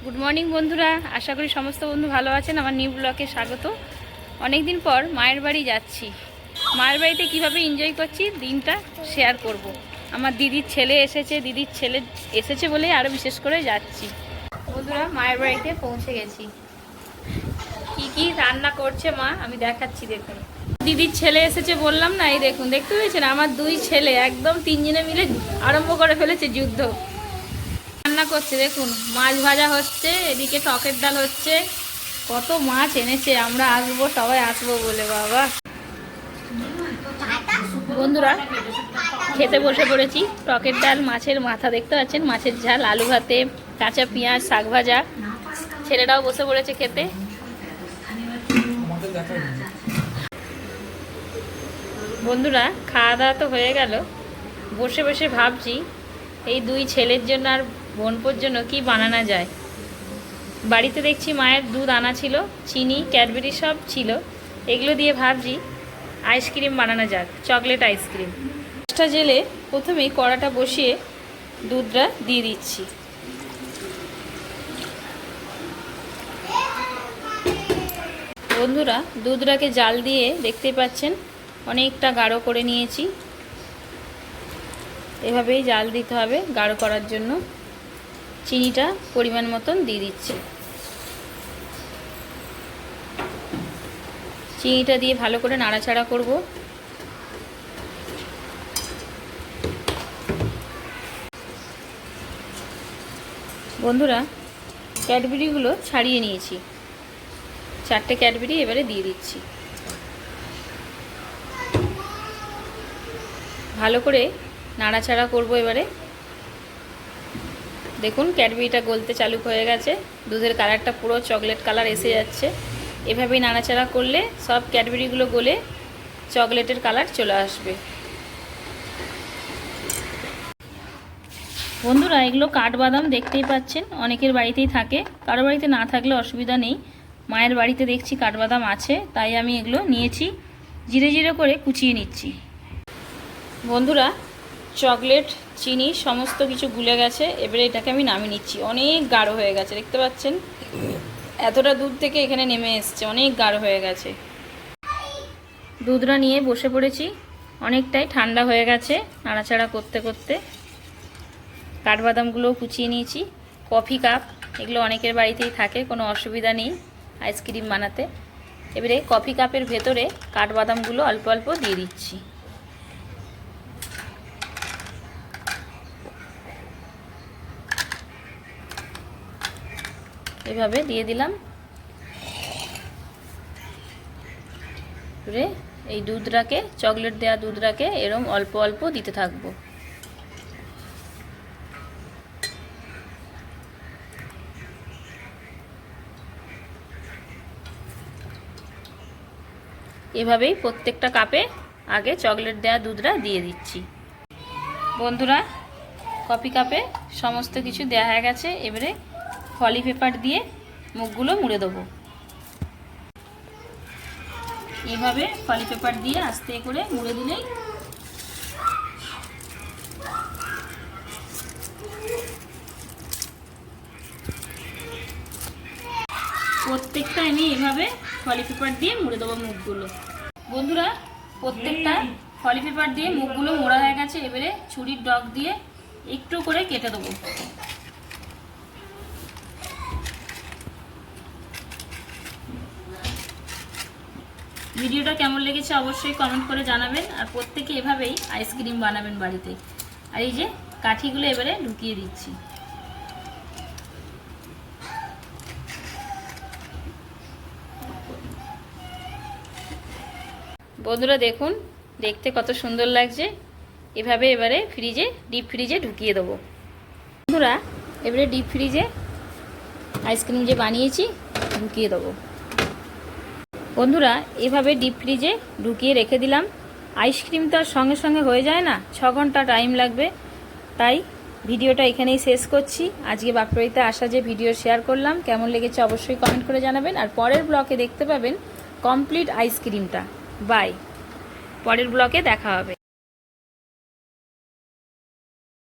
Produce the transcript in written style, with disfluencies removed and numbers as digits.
Good morning বন্ধুরা, আশা করি সমস্ত বন্ধু ভালো আছেন। আমার নিউ ব্লগে স্বাগত। অনেক দিন পর মায়ের বাড়ি যাচ্ছি। মায়ের বাড়িতে কীভাবে এনজয় করছি দিনটা শেয়ার করব। আমার দিদির ছেলে এসেছে বলে আরও বিশেষ করে যাচ্ছি। বন্ধুরা, মায়ের বাড়িতে পৌঁছে গেছি। কি কি রান্না করছে মা আমি দেখাচ্ছি, দেখুন। দিদির ছেলে এসেছে বললাম না, এই দেখুন, দেখতে পেয়েছেন আমার দুই ছেলে একদম তিনজনে মিলে আরম্ভ করে ফেলেছে যুদ্ধ। রান্না করছে দেখুন, মাছ ভাজা হচ্ছে, এদিকে টকের ডাল হচ্ছে। কত মাছ এনেছে, আমরা আসবো, সবাই আসবো বলে। বাবা বন্ধুরা, খেতে বসে পড়েছি। টকের ডাল, মাছের মাথা দেখতে পাচ্ছেন, মাছের ঝাল, আলু ভাতে, কাঁচা পেঁয়াজ, শাক ভাজা। ছেলেরাও বসে পড়েছে খেতে। বন্ধুরা, খাওয়া দাওয়া তো হয়ে গেল। বসে বসে ভাবছি এই দুই ছেলের জন্য আর বোনপোর জন্য কি বানানো যায়। বাড়িতে দেখছি মায়ের দুধ আনা ছিল, চিনি, ক্যাডবেরি সব ছিল। এগুলো দিয়ে ভাবছি আইসক্রিম বানানো যাক, চকলেট আইসক্রিম। গ্যাসটা জেলে প্রথমেই কড়াটা বসিয়ে দুধটা দিয়ে দিচ্ছি। বন্ধুরা, দুধটাকে জাল দিয়ে দেখতেই পাচ্ছেন অনেকটা গাঢ় করে নিয়েছি। এভাবেই জাল দিতে হবে গাঢ় করার জন্য। চিনিটা পরিমাণ মতন দিয়ে দিচ্ছি। চিনিটা দিয়ে ভালো করে নাড়াচাড়া করব। বন্ধুরা, ক্যাডবেরিগুলো ছাড়িয়ে নিয়েছি। 4টে ক্যাডবেরি এবারে দিয়ে দিচ্ছি। ভালো করে নাড়াচাড়া করব এবারে। দেখুন, ক্যাডবেরিটা গলতে চালু হয়ে গেছে। দুধের কালারটা পুরো চকলেট কালার এসে যাচ্ছে। এভাবেই নাড়াচাড়া করলে সব ক্যাডবেরিগুলো গলে চকলেটের কালার চলে আসবে। বন্ধুরা, এগুলো কাঠবাদাম দেখতেই পাচ্ছেন, অনেকের বাড়িতেই থাকে, কারো বাড়িতে না থাকলে অসুবিধা নেই। মায়ের বাড়িতে দেখছি কাঠবাদাম আছে, তাই আমি এগুলো নিয়েছি। জিরে জিরে করে কুচিয়ে নিচ্ছি। বন্ধুরা, চকলেট, চিনি সমস্ত কিছু গুলে গেছে। এবারে এটাকে আমি নামিয়ে নিচ্ছি। অনেক গাঢ় হয়ে গেছে, দেখতে পাচ্ছেন, এতটা দুধ থেকে এখানে নেমে এসছে, অনেক গাঢ় হয়ে গেছে। দুধটা নিয়ে বসে পড়েছি। অনেকটাই ঠান্ডা হয়ে গেছে নাড়াচাড়া করতে করতে। কাঠবাদামগুলোও কুচিয়ে নিয়েছি। কফি কাপ, এগুলো অনেকের বাড়িতেই থাকে, কোনো অসুবিধা নেই আইসক্রিম বানাতে। এবারে কফি কাপের ভেতরে কাঠবাদামগুলো অল্প অল্প দিয়ে দিচ্ছি। এভাবে দিয়ে দিলাম। এই দুধটাকে, চকলেট দেওয়া দুধটাকে এরম অল্প অল্প দিতে থাকবো। এভাবেই প্রত্যেকটা কাপে আগে চকলেট দেওয়া দুধটা দিয়ে দিচ্ছি। বন্ধুরা, কফি কাপে সমস্ত কিছু দেওয়া হয়ে গেছে। এবারে ফলি পেপার দিয়ে মুখগুলো মুড়ে দেবো। এভাবে ফলি পেপার দিয়ে আস্তে করে মুড়ে দিলেই প্রত্যেকটা আমি এভাবে ফলি পেপার দিয়ে মুড়ে দেবো মুখগুলো। বন্ধুরা, প্রত্যেকটা ফলি পেপার দিয়ে মুখগুলো মোড়া হয়ে গেছে। এবারে ছুরির ডগ দিয়ে একটু করে কেটে দেবো। ভিডিওটা কেমন লেগেছে অবশ্যই কমেন্ট করে জানাবেন। আর প্রত্যেকে এভাবেই আইসক্রিম বানাবেন বাড়িতে। আর এই যে কাঠিগুলো এবারে ঢুকিয়ে দিচ্ছি। বন্ধুরা দেখুন, দেখতে কত সুন্দর লাগছে। এভাবে এবারে ডিপ ফ্রিজে ঢুকিয়ে দেবো। বন্ধুরা, এবারে ডিপ ফ্রিজে আইসক্রিম যে বানিয়েছি ঢুকিয়ে দেবো। বন্ধুরা, এভাবে ডিপ ফ্রিজে ঢুকিয়ে রেখে দিলাম। আইসক্রিম তো আর সঙ্গে সঙ্গে হয়ে যায় না, 6 ঘন্টা টাইম লাগবে। তাই ভিডিওটা এখানেই শেষ করছি। আজকে বাপবাড়িতে আসা যে ভিডিও শেয়ার করলাম, কেমন লেগেছে অবশ্যই কমেন্ট করে জানাবেন। আর পরের ব্লকে দেখতে পাবেন কমপ্লিট আইসক্রিমটা। বাই, পরের ব্লকে দেখা হবে।